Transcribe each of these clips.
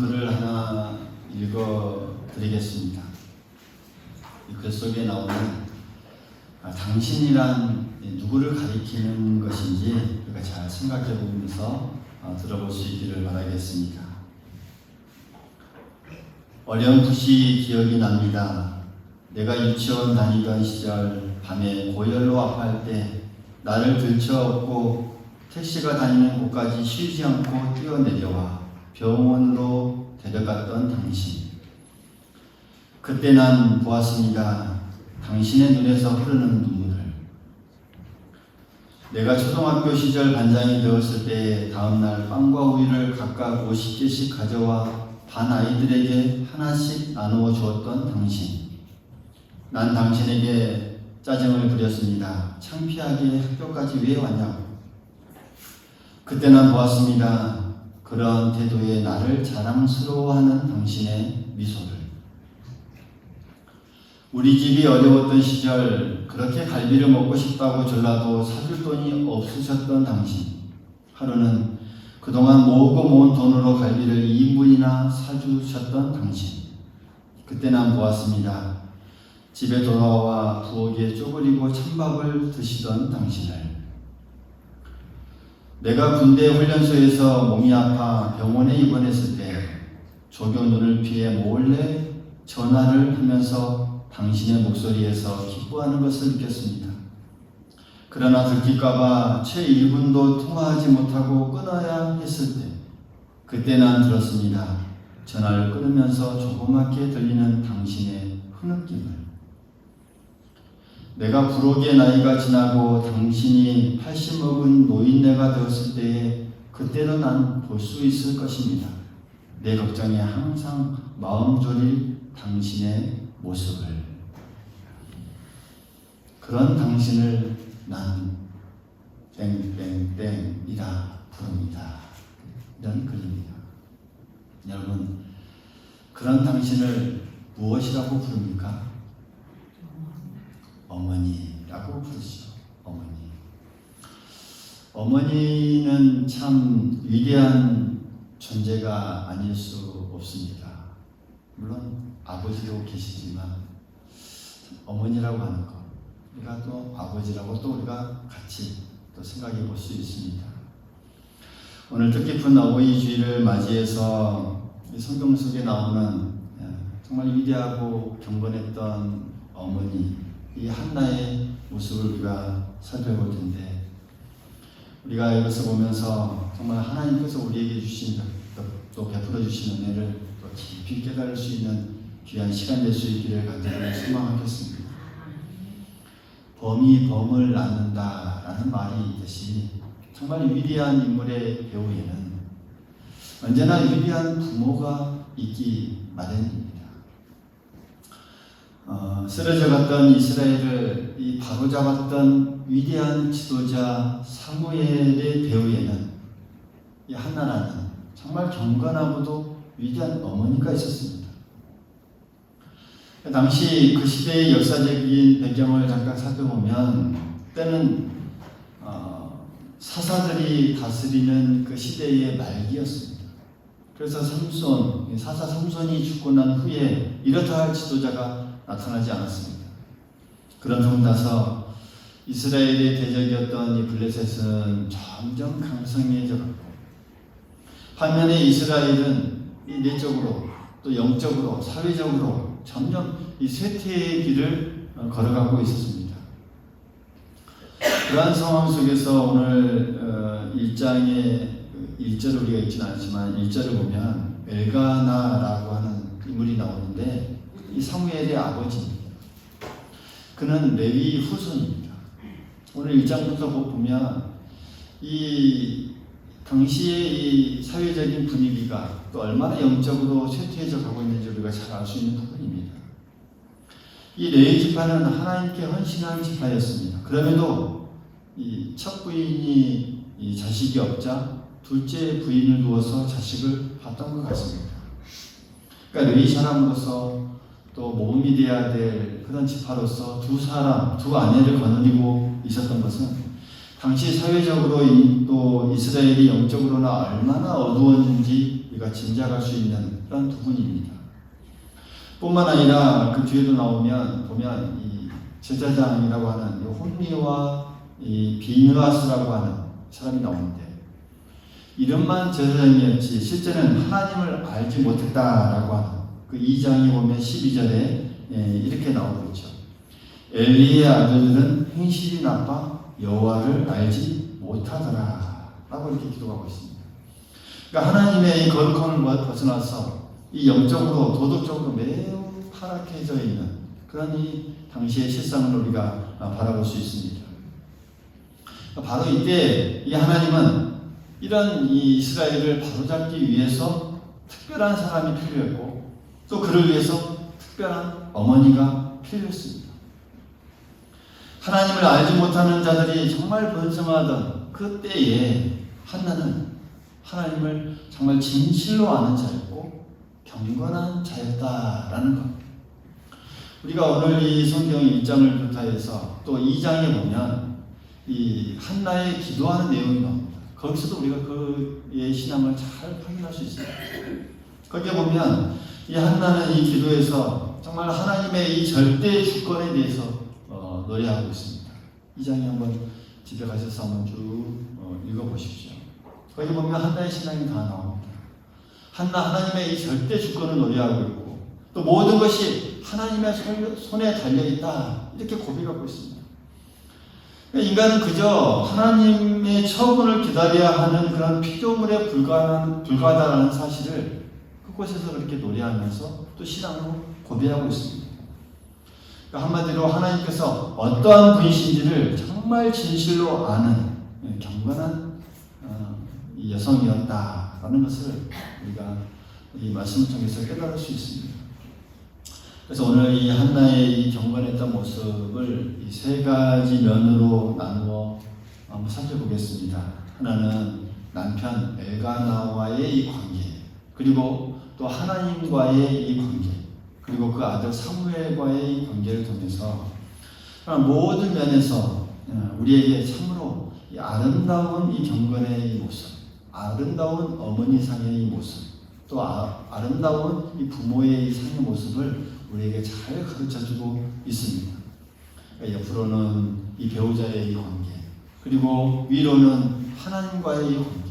글을 하나 읽어드리겠습니다. 이 글 속에 나오는 당신이란 누구를 가리키는 것인지 우리가 잘 생각해 보면서 들어볼 수 있기를 바라겠습니다. 어렴풋이 기억이 납니다. 내가 유치원 다니던 시절 밤에 고열로 아파할 때 나를 들쳐업고 택시가 다니는 곳까지 쉬지 않고 뛰어내려와 병원으로 데려갔던 당신. 그때 난 보았습니다. 당신의 눈에서 흐르는 눈물을. 내가 초등학교 시절 반장이 되었을 때 다음날 빵과 우유를 각각 50개씩 가져와 반 아이들에게 하나씩 나누어 주었던 당신. 난 당신에게 짜증을 부렸습니다. 창피하게 학교까지 왜 왔냐고. 그때 난 보았습니다. 그런 태도에 나를 자랑스러워하는 당신의 미소를. 우리 집이 어려웠던 시절 그렇게 갈비를 먹고 싶다고 졸라도 사줄 돈이 없으셨던 당신. 하루는 그동안 모으고 모은 돈으로 갈비를 2인분이나 사주셨던 당신. 그때 난 보았습니다. 집에 돌아와 부엌에 쪼그리고 찬밥을 드시던 당신을. 내가 군대 훈련소에서 몸이 아파 병원에 입원했을 때 조교 눈을 피해 몰래 전화를 하면서 당신의 목소리에서 기뻐하는 것을 느꼈습니다. 그러나 들킬까봐 채 1분도 통화하지 못하고 끊어야 했을 때 그때 난 들었습니다. 전화를 끊으면서 조그맣게 들리는 당신의 흐느낌을. 내가 부록의 나이가 지나고 당신이 80 먹은 노인네가 되었을 때에 그때도 난 볼 수 있을 것입니다. 내 걱정에 항상 마음 졸일 당신의 모습을. 그런 당신을 난 땡땡땡이라 부릅니다. 이런 글입니다. 여러분, 그런 당신을 무엇이라고 부릅니까? 어머니라고 부르시죠. 어머니. 어머니는 참 위대한 존재가 아닐 수 없습니다. 물론 아버지도 계시지만 어머니라고 하는 것, 우리가 또 아버지라고 또 우리가 같이 또 생각해 볼 수 있습니다. 오늘 뜻깊은 어버이 주일을 맞이해서 성경 속에 나오는 정말 위대하고 경건했던 어머니, 이 한나의 모습을 우리가 살펴볼 텐데, 우리가 이것을 보면서 정말 하나님께서 우리에게 주신 또 베풀어 주신 은혜를 또 깊이 깨달을 수 있는 귀한 시간 될 수 있기를 간절히 소망하겠습니다. 범이 범을 낳는다라는 말이 있듯이 정말 위대한 인물의 배후에는 언제나 위대한 부모가 있기 마련입니다. 쓰러져 갔던 이스라엘을 바로잡았던 위대한 지도자 사무엘의 배후에는 이 한나라는 정말 경건하고도 위대한 어머니가 있었습니다. 당시 그 시대의 역사적인 배경을 잠깐 살펴보면 때는 사사들이 다스리는 그 시대의 말기였습니다. 그래서 사사 삼손이 죽고 난 후에 이렇다 할 지도자가 나타나지 않았습니다. 그런 점 따서 이스라엘의 대적이었던 이 블레셋은 점점 강성해져갔고, 반면에 이스라엘은 이 내적으로 또 영적으로 사회적으로 점점 이 쇠퇴의 길을 걸어가고 있었습니다. 그러한 상황 속에서 오늘 1장의 1절을 우리가 읽지는 않지만 1절을 보면 엘가나라고 하는 인물이 나오는데 이 사무엘의 아버지입니다. 그는 레위 후손입니다. 오늘 1장부터 보면 이 당시의 이 사회적인 분위기가 또 얼마나 영적으로 쇠퇴해져 가고 있는지 우리가 잘 알 수 있는 부분입니다. 이 레위 지파는 하나님께 헌신한 지파였습니다. 그럼에도 이 첫 부인이 이 자식이 없자 둘째 부인을 두어서 자식을 봤던 것 같습니다. 그러니까 레위 사람으로서 또 모범이 되어야 될 그런 지파로서 두 아내를 거느리고 있었던 것은 당시 사회적으로 또 이스라엘이 영적으로나 얼마나 어두웠는지 우리가 우리가 짐작할 수 있는 그런 부분입니다. 뿐만 아니라 그 뒤에도 보면 이 제사장이라고 하는 이 혼미와 이 비느하스라고 하는 사람이 나오는데, 이름만 제사장이었지 실제는 하나님을 알지 못했다라고 하는 그 2장에 보면 12절에 이렇게 나오고 있죠. 엘리의 아들들은 행실이 나빠 여호와를 알지 못하더라 라고 이렇게 기도하고 있습니다. 그러니까 하나님의 이 거룩함을 벗어나서 이 영적으로 도덕적으로 매우 타락해져 있는 그런 이 당시의 실상을 우리가 바라볼 수 있습니다. 바로 이때 이 하나님은 이런 이 이스라엘을 바로잡기 위해서 특별한 사람이 필요했고, 또 그를 위해서 특별한 어머니가 필요했습니다. 하나님을 알지 못하는 자들이 정말 번성하던 그 때에 한나는 하나님을 정말 진실로 아는 자였고 경건한 자였다라는 것. 우리가 오늘 이 성경 1장을 비롯해서 또 2장에 보면 이 한나의 기도하는 내용이 나옵니다. 거기서도 우리가 그의 신앙을 잘 확인할 수 있습니다. 거기에 보면 이 한나는 이 기도에서 정말 하나님의 이 절대 주권에 대해서 노래하고 있습니다. 2장에 한번 집에 가셔서 한번 쭉 읽어보십시오. 거기 보면 한나의 신앙이 다 나옵니다. 하나님의 이 절대 주권을 노래하고 있고, 또 모든 것이 하나님의 손에 달려있다 이렇게 고백하고 있습니다. 인간은 그저 하나님의 처분을 기다려야 하는 그런 피조물에 불과하다는 사실을 그곳에서 그렇게 노래하면서 또 신앙으로 고백하고 있습니다. 그러니까 한마디로 하나님께서 어떠한 분이신지를 정말 진실로 아는 경건한 이 여성이었다라는 것을 우리가 이 말씀을 통해서 깨달을 수 있습니다. 그래서 오늘 이 한나의 이 경건했던 모습을 이 세 가지 면으로 나누어 한번 살펴보겠습니다. 하나는 남편 엘가나와의 이 관계, 그리고 또 하나님과의 이 관계, 그리고 그 아들 사무엘과의 이 관계를 통해서 모든 면에서 우리에게 참으로 이 아름다운 이 경건의 이 모습, 아름다운 어머니상의 이 모습, 또 아름다운 이 부모의 이 상의 모습을 우리에게 잘 가르쳐주고 있습니다. 옆으로는 이 배우자의 이 관계, 그리고 위로는 하나님과의 이 관계,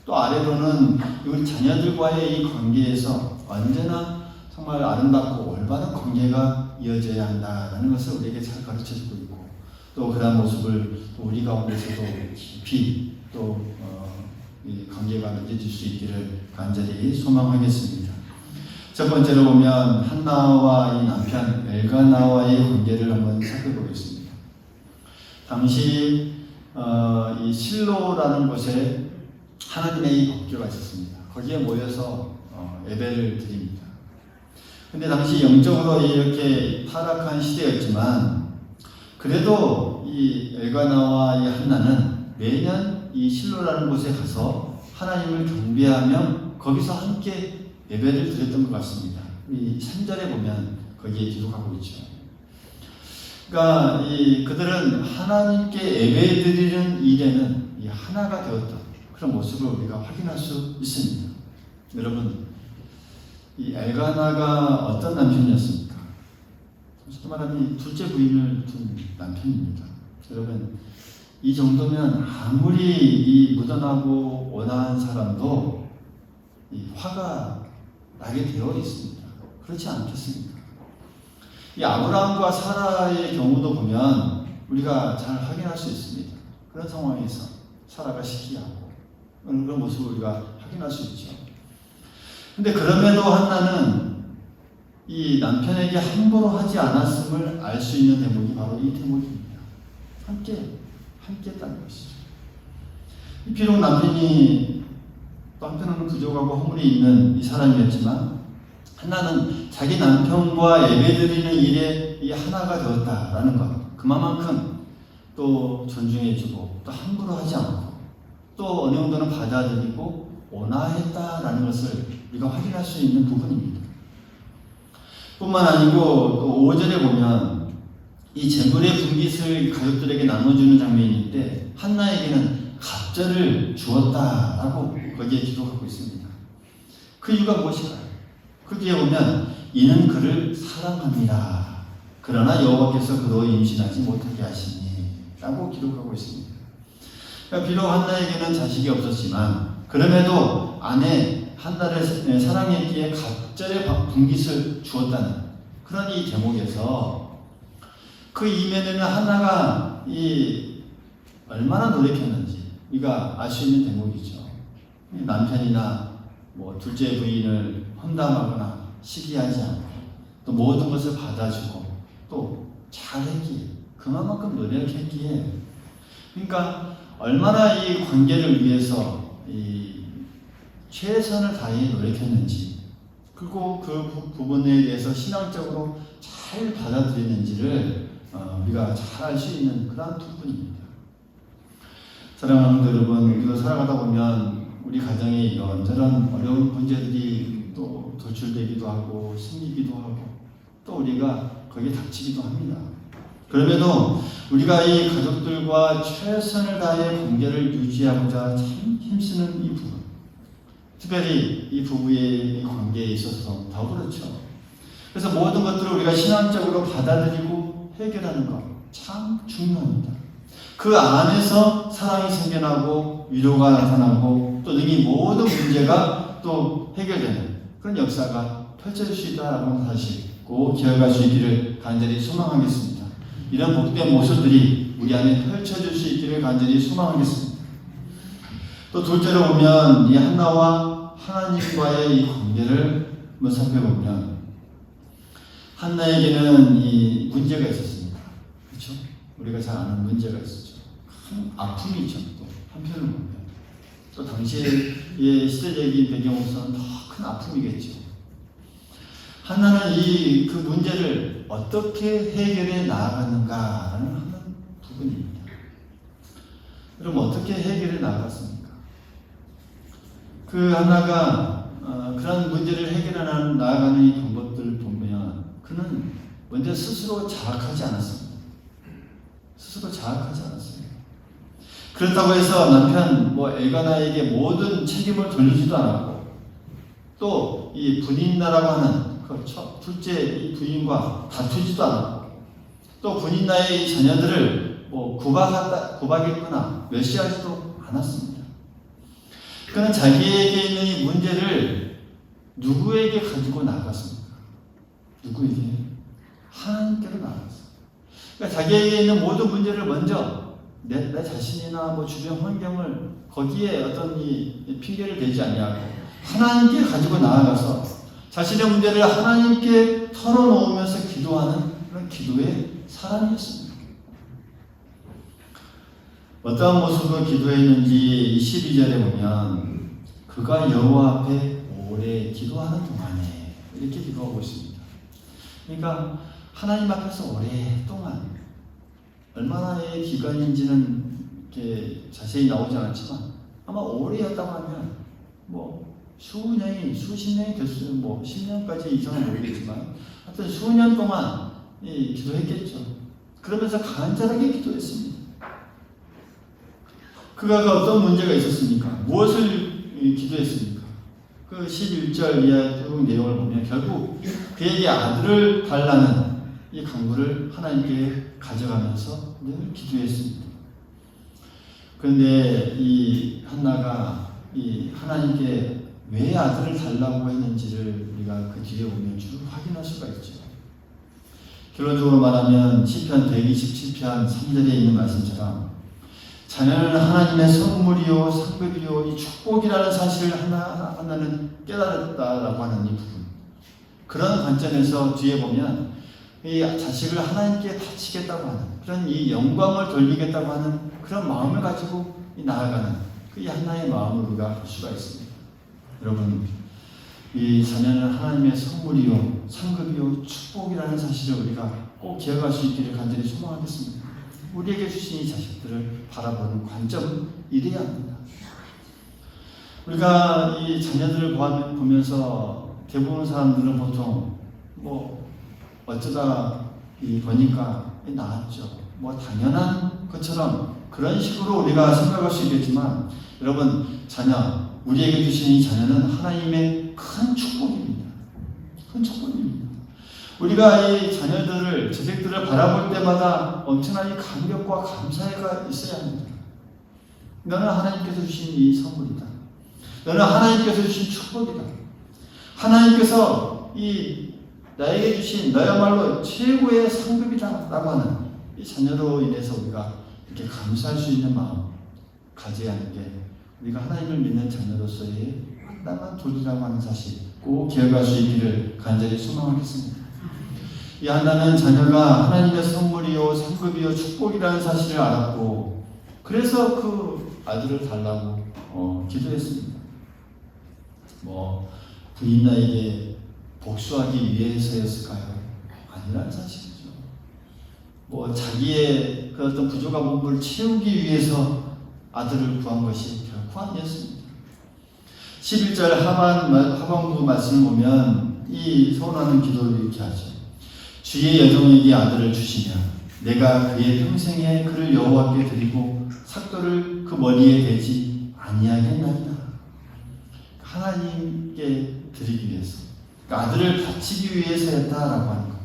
또 아래로는 우리 자녀들과의 이 관계에서 언제나 정말 아름답고 올바른 관계가 이어져야 한다는 것을 우리에게 잘 가르쳐주고 있고, 또 그런 모습을 또 우리 가운데서도 깊이 또 이 관계가 맺어질 수 있기를 간절히 소망하겠습니다. 첫 번째로 보면 한나와 이 남편 엘가나와의 관계를 한번 살펴보겠습니다. 당시 이 실로라는 곳에 하나님의 이 법궤가 있었습니다. 거기에 모여서 예배를 드립니다. 근데 당시 영적으로 이렇게 타락한 시대였지만, 그래도 이 엘가나와 이 한나는 매년 이 실로라는 곳에 가서 하나님을 경배하며 거기서 함께 예배를 드렸던 것 같습니다. 이 3절에 보면 거기에 기록하고 있죠. 그러니까 그들은 하나님께 예배드리는 일에는 이 하나가 되었던 그런 모습을 우리가 확인할 수 있습니다. 여러분, 이 엘가나가 어떤 남편이었습니까? 솔직히 말하면 둘째 부인을 둔 남편입니다. 여러분, 이 정도면 아무리 이 무던하고 온화한 사람도 이 화가 나게 되어 있습니다. 그렇지 않겠습니까? 이 아브라함과 사라의 경우도 보면 우리가 잘 확인할 수 있습니다. 그런 상황에서 사라가 시기하고 그런 모습을 우리가 확인할 수 있죠. 근데 그럼에도 한나는 이 남편에게 함부로 하지 않았음을 알 수 있는 대목이 바로 이 대목입니다. 함께 했다는 것이죠. 비록 남편은 부족하고 허물이 있는 이 사람이었지만, 한나는 자기 남편과 예배드리는 일에 이 하나가 되었다라는 것, 그만큼 또 존중해주고 또 함부로 하지 않고 또 어느 정도는 받아들이고 온화했다라는 것을 우리가 확인할 수 있는 부분입니다. 뿐만 아니고 또 5절에 보면 이 재물의 분깃을 가족들에게 나눠주는 장면인데, 한나에게는 갑절을 주었다라고 거기에 기록하고 있습니다. 그 이유가 무엇일까요? 그 뒤에 보면 이는 그를 사랑합니다. 그러나 여호와께서 그로 임신하지 못하게 하시니 라고 기록하고 있습니다. 그러니까 비록 한나에게는 자식이 없었지만 그럼에도 아내 한나를 사랑했기에 갑절의 분깃을 주었다는 그런 이 대목에서 그 이면에는 한나가 얼마나 노력했는지 우리가 알 수 있는 대목이죠. 남편이나 둘째 부인을 험담하거나 시기하지 않고 또 모든 것을 받아주고 또 잘했기에 그만큼 노력했기에 그러니까 얼마나 이 관계를 위해서 최선을 다해 노력했는지 그리고 그 부분에 대해서 신앙적으로 잘 받아들이는지를 우리가 잘 알 수 있는 그런 부분입니다. 사랑하는 여러분, 우리가 살아가다 보면 우리 가정에 이런저런 어려운 문제들이 또 도출되기도 하고 생기기도 하고 또 우리가 거기에 닥치기도 합니다. 그럼에도 우리가 이 가족들과 최선을 다해 관계를 유지하고자 참 힘쓰는 이 부분, 특별히 이 부부의 관계에 있어서 더 그렇죠. 그래서 모든 것들을 우리가 신앙적으로 받아들이고 해결하는 것 참 중요합니다. 그 안에서 사랑이 생겨나고 위로가 나타나고 또 이 모든 문제가 또 해결되는 그런 역사가 펼쳐질 수 있다는 사실 꼭 기억할 수 있기를 간절히 소망하겠습니다. 이런 복된 모습들이 우리 안에 펼쳐질 수 있기를 간절히 소망하겠습니다. 또 둘째로 보면 이 한나와 하나님과의 이 관계를 한번 살펴보면 한나에게는 이 문제가 있었습니다. 그렇죠? 우리가 잘 아는 문제가 있었죠. 큰 아픔이죠. 또 한편으로 보면 또 당시의 시대적인 배경으로서는 더 큰 아픔이겠죠. 한나는 그 문제를 어떻게 해결해 나아가는가라는 하는 부분입니다. 그럼 어떻게 해결해 나아갔습니까? 그 한나가 그런 문제를 해결해 나아가는 이 방법들을 보면 그는 먼저 스스로 자학하지 않았습니다. 스스로 자학하지 않았어요. 그렇다고 해서 남편 엘가나에게 모든 책임을 돌리지도 않았고 또 이 분인나라고 하는 둘째 이 부인과 다투지도 않았고 또 분인나의 이 자녀들을 구박했거나 멸시하지도 않았습니다. 그는 자기에게 있는 이 문제를 누구에게 가지고 나갔습니까? 누구에게? 하나님께로 나갔어요. 그러니까 자기에게 있는 모든 문제를 먼저 내 자신이나 주변 환경을 거기에 어떤 이 핑계를 대지 아니하고 하나님께 가지고 나아가서 자신의 문제를 하나님께 털어놓으면서 기도하는 그런 기도의 사람이었습니다. 어떠한 모습으로 기도했는지 12절에 보면 그가 여호와 앞에 오래 기도하는 동안에 이렇게 기도하고 있습니다. 그러니까 하나님 앞에서 오랫동안 얼마나의 기간인지는 이렇게 자세히 나오지 않았지만 아마 오래였다고 하면 수년이 수십 년이 됐어요. 10년까지 이상은 모르겠지만 하여튼 수년 동안 기도했겠죠. 그러면서 간절하게 기도했습니다. 그가 어떤 문제가 있었습니까? 무엇을 기도했습니까? 그 11절 이하 쭉 내용을 보면 결국 그에게 아들을 달라는 이 간구를 하나님께 가져가면서 늘 기도했습니다. 그런데 이 한나가 하나님께 왜 아들을 달라고 했는지를 우리가 그 뒤에 보면 쭉 확인할 수가 있죠. 결론적으로 말하면 시편 127편 3절에 있는 말씀처럼 자녀는 하나님의 선물이요 상급이요 이 축복이라는 사실을 하나는 깨달았다라고 하는 이 부분. 그런 관점에서 뒤에 보면 이 자식을 하나님께 바치겠다고 하는 그런 이 영광을 돌리겠다고 하는 그런 마음을 가지고 나아가는 그 한나의 마음을 우리가 볼 수가 있습니다. 여러분, 이 자녀는 하나님의 선물이요 상급이요 축복이라는 사실을 우리가 꼭 기억할 수 있기를 간절히 소망하겠습니다. 우리에게 주신 이 자식들을 바라보는 관점은 이래야 합니다. 우리가 이 자녀들을 보면서 대부분 사람들은 보통 어쩌다 보니까 나았죠. 당연한 것처럼 그런 식으로 우리가 생각할 수 있겠지만 여러분, 우리에게 주신 이 자녀는 하나님의 큰 축복입니다. 큰 축복입니다. 우리가 이 자녀들을, 자식들을 바라볼 때마다 엄청난 이 감격과 감사가 있어야 합니다. 너는 하나님께서 주신 이 선물이다. 너는 하나님께서 주신 축복이다. 하나님께서 이 나에게 주신 너야말로 최고의 상급이다 라고 하는 이 자녀로 인해서 우리가 이렇게 감사할 수 있는 마음 가져야 하는 게 우리가 하나님을 믿는 자녀로서의 마땅한 도리라고 하는 사실 꼭 기억할 수 있기를 간절히 소망하겠습니다. 이 한나는 자녀가 하나님의 선물이요 상급이요 축복이라는 사실을 알았고 그래서 그 아들을 달라고 기도했습니다. 부인 나에게 복수하기 위해서였을까요? 아니라는 사실이죠. 자기의 그 어떤 부족한 부분을 채우기 위해서 아들을 구한 것이 결코 아니었습니다. 11절 하반부 말씀을 보면 이 소원하는 기도를 이렇게 하죠. 주의 여종에게 아들을 주시면 내가 그의 평생에 그를 여호와께 드리고 삭도를 그 머리에 대지 아니하겠나이다. 하나님께 드리기 위해서, 그러니까 아들을 바치기 위해서였다라고 하는 것.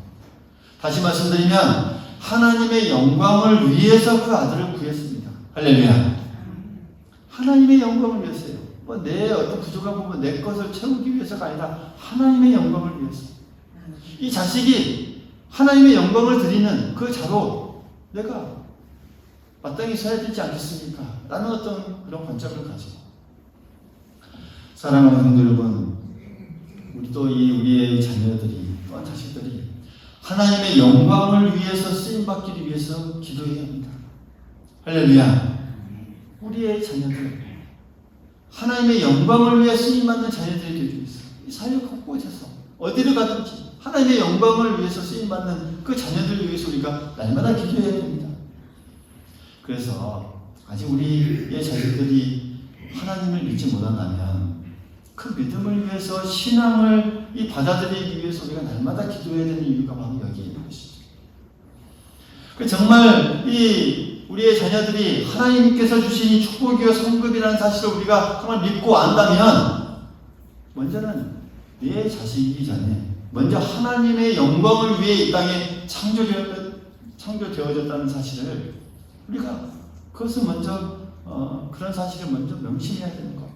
다시 말씀드리면 하나님의 영광을 위해서 그 아들을 구했습니다. 할렐루야. 하나님의 영광을 위해서요. 내 어떤 부족한 부분, 내 것을 채우기 위해서가 아니라 하나님의 영광을 위해서. 이 자식이 하나님의 영광을 드리는 그 자로 내가 마땅히 서야 되지 않겠습니까? 라는 어떤 그런 관점을 가지고. 사랑하는 성도 여러분, 우리 또 우리의 자녀들이, 또한 자식들이 하나님의 영광을 위해서 쓰임받기를 위해서 기도해야 합니다. 할렐루야. 우리의 자녀들, 하나님의 영광을 위해 쓰임받는 자녀들이 되기 위해서 이 사회 곳곳에서 어디를 가든지 하나님의 영광을 위해서 쓰임받는 그 자녀들을 위해서 우리가 날마다 기도해야 됩니다. 그래서 아직 우리의 자식들이 하나님을 믿지 못한다면 그 믿음을 위해서 신앙을 받아들이기 위해서 우리가 날마다 기도해야 되는 이유가 바로 여기에 있는 것이죠. 정말 우리의 자녀들이 하나님께서 주신 이 축복이요 성급이라는 사실을 우리가 정말 믿고 안다면 먼저는 내 자식이기 전에 먼저 하나님의 영광을 위해 이 땅에 창조되어졌다는 사실을 우리가 그것을 먼저 그런 사실을 먼저 명심해야 되는 것.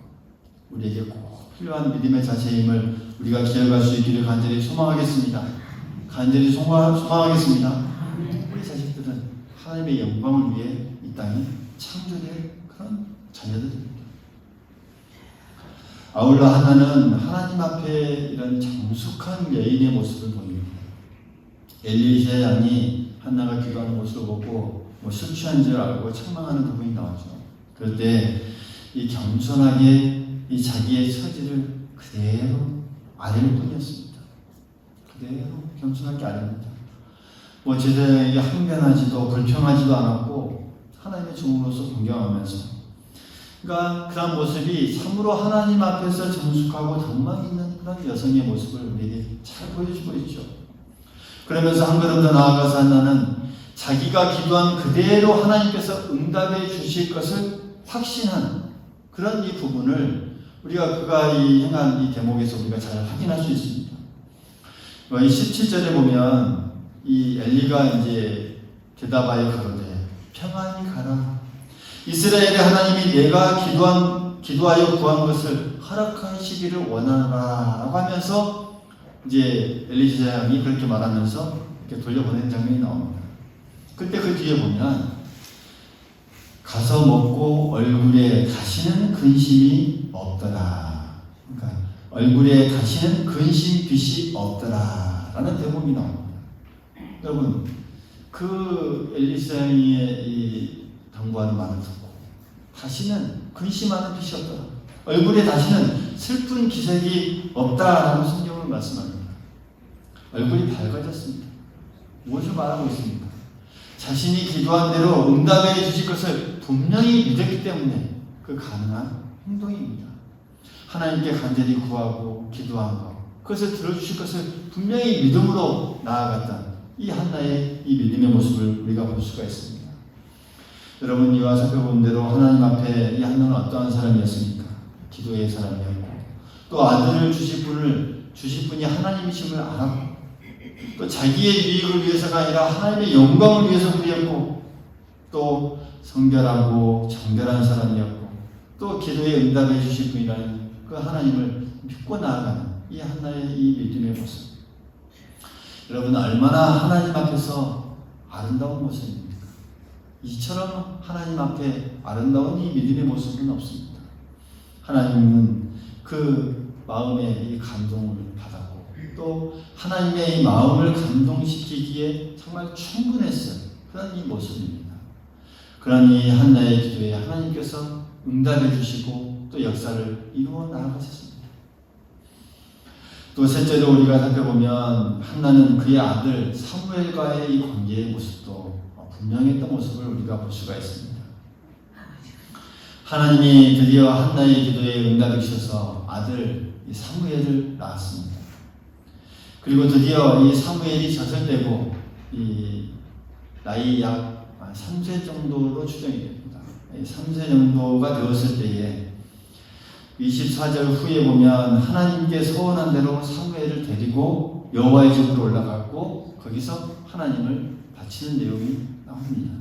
우리에게 꼭 필요한 믿음의 자세임을 우리가 기억할 수 있기를 간절히 소망하겠습니다. 간절히 소망하겠습니다. 우리 자식들은 하나님의 영광을 위해 이 땅에 창조될 그런 자녀들입니다. 아울러 하나는 하나님 앞에 이런 정숙한 여인의 모습을 보입니다. 엘리샤 양이 한나가 기도하는 모습을 보고 술 취한 줄 알고 책망하는 부분이 나오죠. 그럴 때 이 겸손하게 이 자기의 처지를 그대로 아뢰는 뿐이었습니다. 그대로 겸손하게 아뢰니다. 제자에게 항변하지도 불평하지도 않았고 하나님의 종으로서 존경하면서 그러니까 그런 모습이 참으로 하나님 앞에서 정숙하고 덕망 있는 그런 여성의 모습을 우리에게 잘 보여주고 있죠. 그러면서 한 걸음 더 나아가서 한나는 자기가 기도한 그대로 하나님께서 응답해 주실 것을 확신한 그런 이 부분을 그가 행한 이 대목에서 우리가 잘 확인할 수 있습니다. 이 17절에 보면 이 엘리가 이제 대답하여 가로되 평안히 가라. 이스라엘의 하나님이 내가 기도하여 구한 것을 허락하시기를 원하노라라고 하면서 이제 엘리사 양이 그렇게 말하면서 이렇게 돌려보내는 장면이 나옵니다. 그때 그 뒤에 보면 가서 먹고 얼굴에 다시는 근심이 없더라. 그러니까 얼굴에 다시는 근심 빛이 없더라라는 대목이 나옵니다. 여러분 그 엘리사 양의 이 당부하는 말을 듣고 다시는 근심하는 빛이 없더라. 얼굴에 다시는 슬픈 기색이 없다라고 성경은 말씀합니다. 얼굴이 밝아졌습니다. 무엇을 말하고 있습니까? 자신이 기도한 대로 응답해 주실 것을 분명히 믿었기 때문에 그 가능한 행동입니다. 하나님께 간절히 구하고 기도한 것, 그것을 들어주실 것을 분명히 믿음으로 나아갔던 이 한나의 이 믿음의 모습을 우리가 볼 수가 있습니다. 여러분 이와 살펴본 대로 하나님 앞에 이 한나는 어떠한 사람이었습니까? 기도의 사람이었고 또 아들을 주실 분이 하나님이심을 알았고, 또 자기의 유익을 위해서가 아니라 하나님의 영광을 위해서 부렸고, 또 성결하고 정결한 사람이었고, 또 기도에 응답해 주실 분이라는 그 하나님을 믿고 나아가는 이 한나의 이 믿음의 모습. 여러분, 얼마나 하나님 앞에서 아름다운 모습입니까? 이처럼 하나님 앞에 아름다운 이 믿음의 모습은 없습니다. 하나님은 그 마음에 이 감동을 받았고, 또 하나님의 이 마음을 감동시키기에 정말 충분했어요. 그런 이 모습입니다. 그런 이 한나의 기도에 하나님께서 응답해 주시고 또 역사를 이루어 나아가셨습니다. 또 셋째로 우리가 살펴보면 한나는 그의 아들 사무엘과의 이 관계의 모습도 분명했던 모습을 우리가 볼 수가 있습니다. 하나님이 드디어 한나의 기도에 응답해 주셔서 아들 사무엘을 낳았습니다. 그리고 드디어 이 사무엘이 젖을되고 이 나이 약 3세 정도로 추정이 됩니다. 3세 정도가 되었을 때에 24절 후에 보면 하나님께 서원한 대로 사무엘을 데리고 여호와의 집으로 올라갔고 거기서 하나님을 바치는 내용이 나옵니다.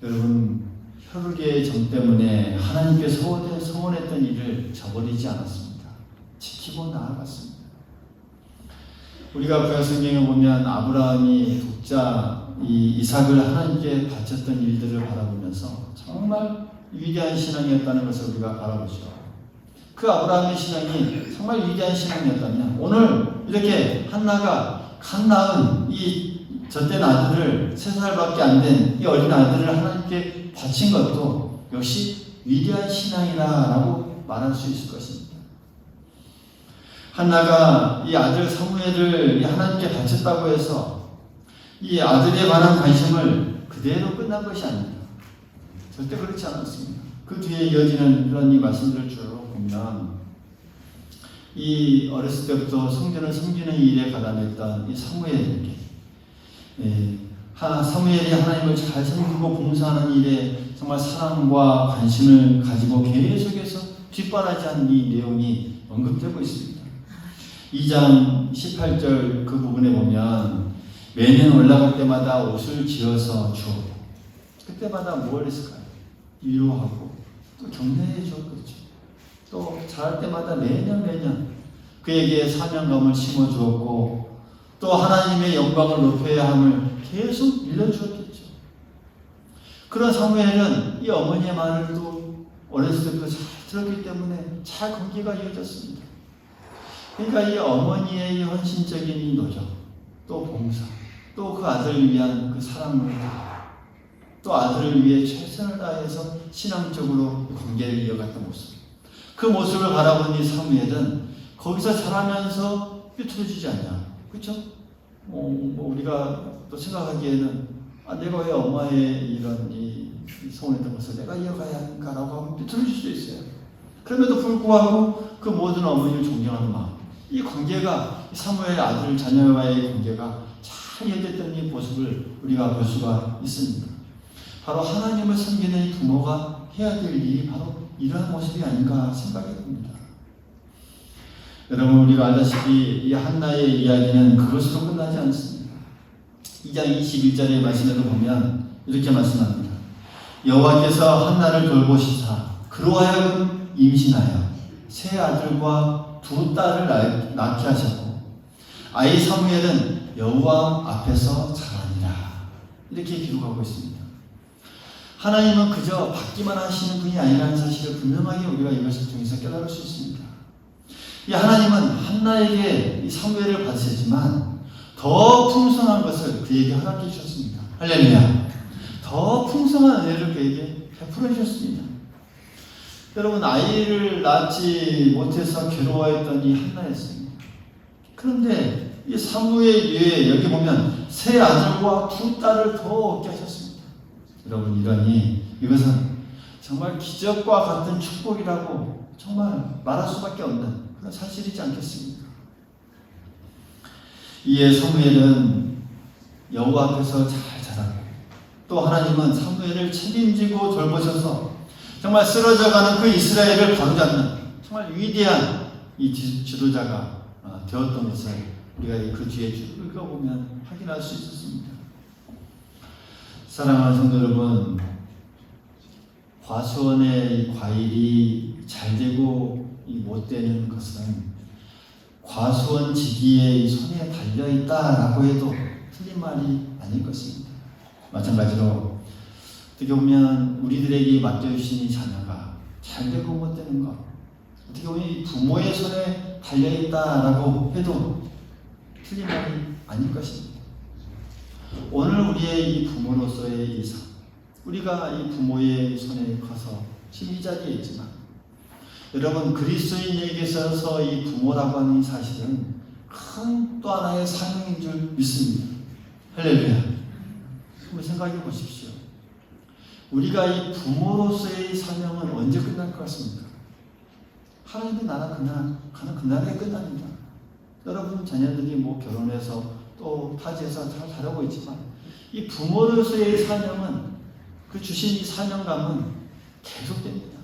여러분, 혈육의 정 때문에 하나님께 서원했던 일을 저버리지 않았습니다. 지키고 나아갔습니다. 우리가 구약 성경에 보면 아브라함이 독자 이삭을 하나님께 바쳤던 일들을 바라보면서 정말 위대한 신앙이었다는 것을 우리가 바라보죠. 그 아브라함의 신앙이 정말 위대한 신앙이었다면 오늘 이렇게 한나가 갓 낳은 이 젖된 아들을 3살밖에 안 된 이 어린 아들을 하나님께 바친 것도 역시 위대한 신앙이라고 말할 수 있을 것입니다. 한나가 이 아들 사무엘을 하나님께 바쳤다고 해서 이 아들에 관한 관심을 그대로 끝난 것이 아닙니다. 절대 그렇지 않았습니다. 그 뒤에 이어지는 그런 이 말씀들을 쭉 보면 이 어렸을 때부터 성전을 섬기는 일에 가담했던 이 사무엘에게 사무엘이 하나님을 잘 섬기고 봉사하는 일에 정말 사랑과 관심을 가지고 계속해서 뒷바라지한 이 내용이 언급되고 있습니다. 2장 18절 그 부분에 보면 매년 올라갈 때마다 옷을 지어서 주었고 그때마다 뭘 했을까요? 위로하고 또 격려해 주었겠죠. 또 자랄 때마다 매년 그에게 사명감을 심어주었고 또 하나님의 영광을 높여야 함을 계속 일러주었겠죠. 그런 사무엘은 이 어머니의 말을 또 어렸을 때부터 잘 들었기 때문에 잘 관계가 이어졌습니다. 그러니까 이 어머니의 이 헌신적인 이 노력, 또 봉사, 또 그 아들을 위한 그 사랑을 또 아들을 위해 최선을 다해서 신앙적으로 관계를 이어갔던 모습. 그 모습을 바라본 이 사무엘은 거기서 자라면서 삐뚤어지지 않냐. 그렇죠? 우리가 또 생각하기에는 내가 왜 엄마의 이런 이 소원했던 것을 내가 이어가야 하는가라고 하면 삐뚤어질 수도 있어요. 그럼에도 불구하고 그 모든 어머니를 존경하는 마음, 이 관계가 사무엘 아들 자녀와의 관계가 잘 이어졌던 이 모습을 우리가 볼 수가 있습니다. 바로 하나님을 섬기는 이 부모가 해야 될 일이 바로 이러한 모습이 아닌가 생각이 듭니다. 여러분, 우리가 알다시피 이 한나의 이야기는 그것으로 끝나지 않습니다. 2장 21절의 말씀에도 보면 이렇게 말씀합니다. 여호와께서 한나를 돌보시사 그로 하여금 임신하여 세 아들과 두 딸을 낳게 하셨고 아이 사무엘은 여호와 앞에서 자라니라. 이렇게 기록하고 있습니다. 하나님은 그저 받기만 하시는 분이 아니라는 사실을 분명하게 우리가 이것을 통해서 깨달을 수 있습니다. 이 하나님은 한나에게 이 사무엘을 받으셨지만 더 풍성한 것을 그에게 허락해 주셨습니다. 할렐루야. 더 풍성한 은혜를 그에게 베풀어 주셨습니다. 여러분, 아이를 낳지 못해서 괴로워했던 이 한나였습니다. 그런데 이 사무엘 위에 여기 보면 세 아들과 두 딸을 더 얻게 하셨습니다. 여러분, 이것은 정말 기적과 같은 축복이라고 정말 말할 수밖에 없는 그런 사실이지 않겠습니까? 이에 사무엘은 여호와 앞에서 잘 자랐고 또 하나님은 사무엘을 책임지고 돌보셔서 정말 쓰러져가는 그 이스라엘을 바로잡는 정말 위대한 이 지도자가 되었던 것을 우리가 그 뒤에 쭉 읽어보면 확인할 수 있었습니다. 사랑하는 성도 여러분, 과수원의 이 과일이 잘 되고 못 되는 것은 과수원 지기의 손에 달려있다라고 해도 틀린 말이 아닐 것입니다. 마찬가지로 어떻게 보면 우리들에게 맡겨주신 이 자녀가 잘 되고 못 되는 것, 어떻게 보면 이 부모의 손에 달려있다라고 해도 틀린 말이 아닐 것입니다. 오늘 우리의 이 부모로서의 이 삶, 우리가 이 부모의 손에 커서 지금 이 자리에 있지만, 여러분 그리스도인에게서 이 부모라고 하는 이 사실은 큰 또 하나의 사명인 줄 믿습니다. 할렐루야. 한번 생각해 보십시오. 우리가 이 부모로서의 사명은 언제 끝날 것 같습니까? 하나님의 나라 가는 그날에 끝납니다. 여러분 자녀들이 결혼해서 또 타지에서 잘 자라고 있지만, 이 부모로서의 사명은, 그 주신 이 사명감은 계속됩니다.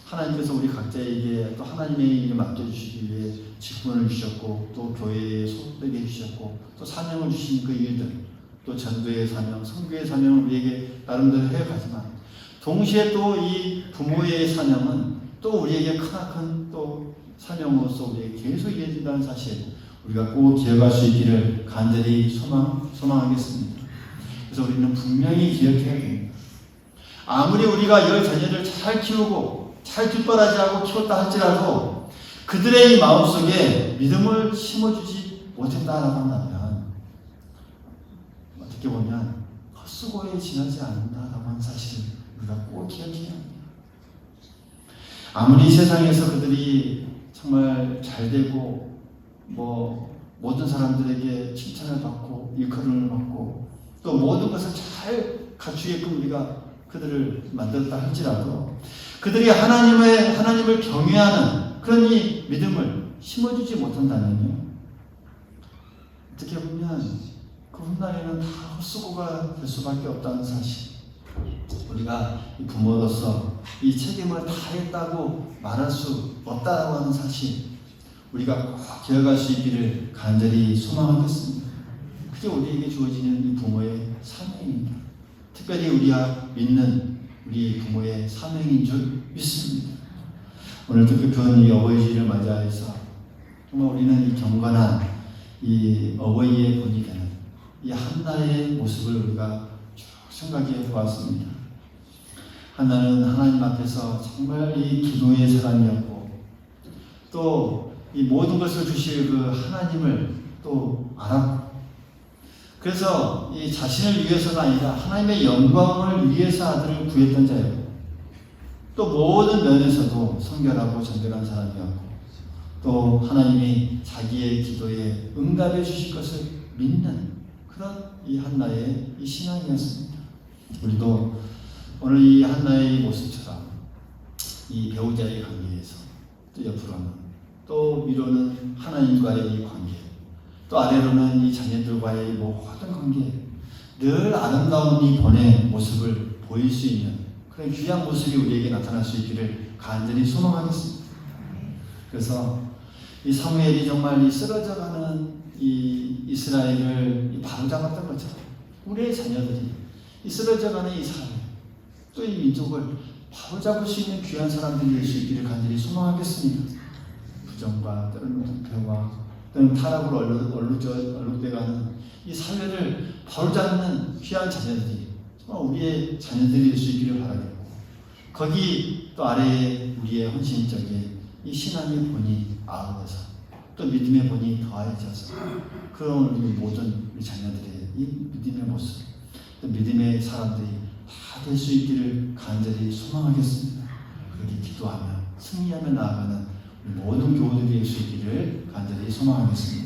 하나님께서 우리 각자에게 또 하나님의 일을 맡겨주시기 위해 직분을 주셨고, 또 교회에 소속되게 해주셨고, 또 사명을 주신 그 일들, 또 전도의 사명, 선교의 사명을 우리에게 나름대로 해가지만, 동시에 또 이 부모의 사명은 또 우리에게 크나큰 또 사명으로서 우리에게 계속 이어진다는 사실, 우리가 꼭 기억할 수 있기를 간절히 소망하겠습니다. 그래서 우리는 분명히 기억해야 됩니다. 아무리 우리가 이런 자녀를 잘 키우고 잘 뒷바라지하고 키웠다 할지라도 그들의 이 마음속에 믿음을 심어주지 못했다라고 한다면, 어떻게 보면 헛수고에 지나지 않는다라고 하는 사실을 우리가 꼭 기억해야 합니다. 아무리 세상에서 그들이 정말 잘 되고 모든 사람들에게 칭찬을 받고 일컬음을 받고 또 모든 것을 잘 갖추게끔 우리가 그들을 만들었다 할지라도, 그들이 하나님을 경외하는 그런 이 믿음을 심어주지 못한다면요, 어떻게 보면 그 훗날에는 다 헛수고가 될 수밖에 없다는 사실, 우리가 이 부모로서 이 책임을 다했다고 말할 수 없다라고 하는 사실, 우리가 꼭 기억할 수 있기를 간절히 소망하겠습니다. 그게 우리에게 주어지는 이 부모의 사명입니다. 특별히 우리가 믿는 우리 부모의 사명인 줄 믿습니다. 오늘 뜻깊은 이 어버이주일을 맞이해서 정말 우리는 이 경건한 이 어버이의 본이 되는 이 한나의 모습을 우리가 쭉 생각해 보았습니다. 한나는 하나님 앞에서 정말 이 기도의 사람이었고, 또 이 모든 것을 주실 그 하나님을 또 알았고, 그래서 이 자신을 위해서가 아니라 하나님의 영광을 위해서 아들을 구했던 자였고, 또 모든 면에서도 성결하고 정결한 사람이었고, 또 하나님이 자기의 기도에 응답해 주실 것을 믿는 그런 이 한나의 이 신앙이었습니다. 우리도 오늘 이 한나의 모습처럼 이 배우자의 관계에서, 또 옆으로는 또 위로는 하나님과의 이 관계, 또 아래로는 이 자녀들과의 모든 관계, 늘 아름다운 이 본의 모습을 보일 수 있는 그런 귀한 모습이 우리에게 나타날 수 있기를 간절히 소망하겠습니다. 그래서 이 사무엘이 정말 이 쓰러져가는 이 이스라엘을 바로잡았던 것처럼, 우리의 자녀들이 이 쓰러져가는 이 사회, 또 이 민족을 바로잡을 수 있는 귀한 사람들이 될 수 있기를 간절히 소망하겠습니다. 부정과 때로는 부패와 또는 타락으로 얼룩돼가는 이 사회를 바로잡는 귀한 자녀들이 정말 우리의 자녀들이 될 수 있기를 바라겠고, 거기 또 아래에 우리의 헌신적인 이 신앙의 본이 아우러서 또 믿음의 본이 더해져서 그런 우리 모든 우리 자녀들의 이 믿음의 모습, 또 믿음의 사람들이 다 될 수 있기를 간절히 소망하겠습니다. 그렇게 기도하며 승리하며 나아가는 모든 교우들이 될 수 있기를 간절히 소망하겠습니다.